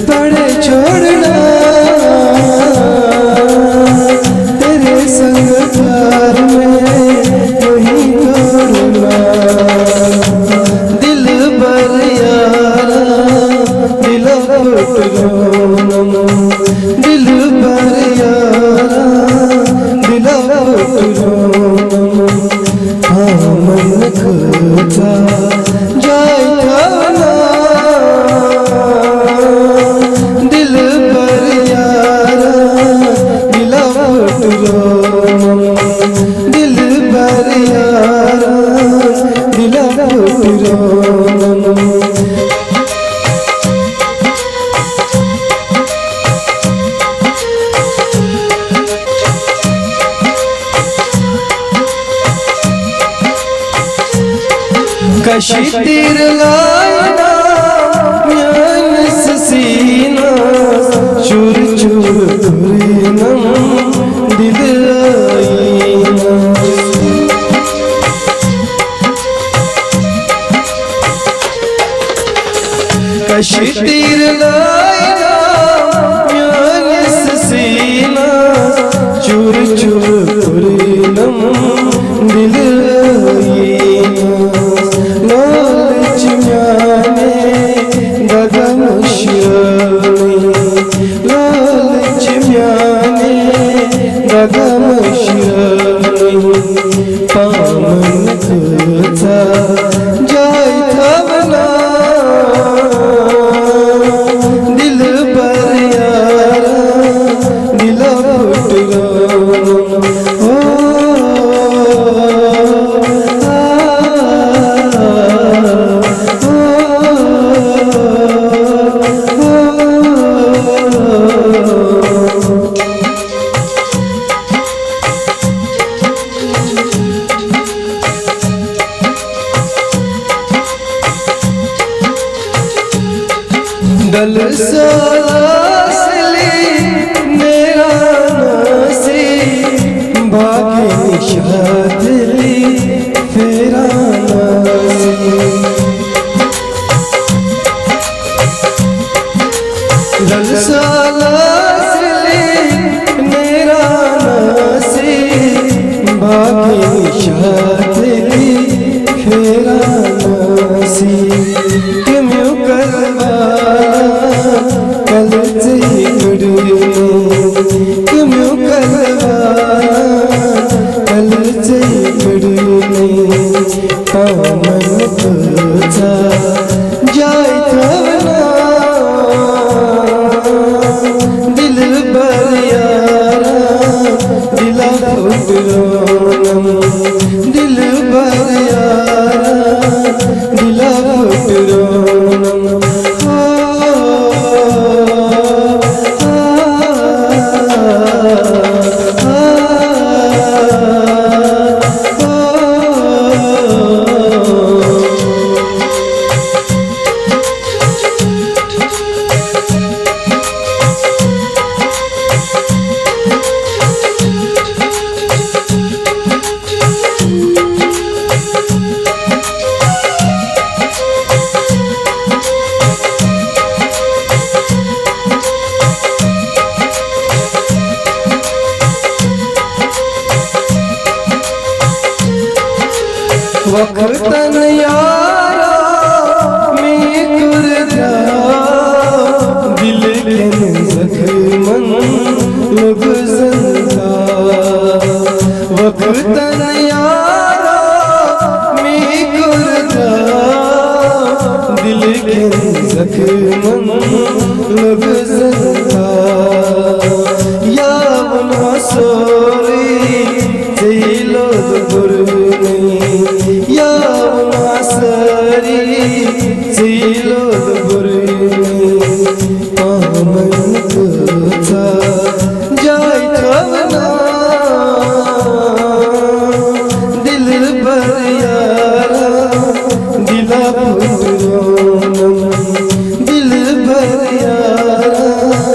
पड़े छोड़ना, तेरे संग प्यार में नहीं तोड़ना। दिल भर यारा दिल फुटरोनम, दिल भर यारा दिल फुटरोनम। हाँ मन खोता जाए खाना, दिल भर यारा दिल फुटरोनम, दिल भर यारा दिल फुटरोनम। कशी तीर लायना म्यान सीना, चूर चूर कुरीनम दिल आईना। कशी तीर लायना म्यान सीना, चूर चूर कुरीनम दिल आईना। लालच म्याने गगन श्यामी, लालच म्याने गगन श्यामी। पामन खोता जाय थवना, दिल भर यारा दिल फुटरोनम। दल सासली मेरा नासी, बाकी निशादली फेरा नासी। दल सासली मेरा नासी, बाकी निशादली फेरा नासी। क्यों करवा कल से गुड़ने, क्यों करवा कल से गुड़ने। पामन खोता जाय थवना, दिल भर यारा दिल फुटरोनम, दिल भर यारा दिल फुटरोनम। वक्तन यारा में कुर्दा, दिल के जख्मन लोग जिंदा। वक्तन यारा में कुर्दा, दिल के जख्मन लोग जिंदा। या बना सोरी दिलो बुरने, या मासरी जिलो बुरने। पामन खोता जाय थवना, दिल भर यारा दिल फुटरोनम।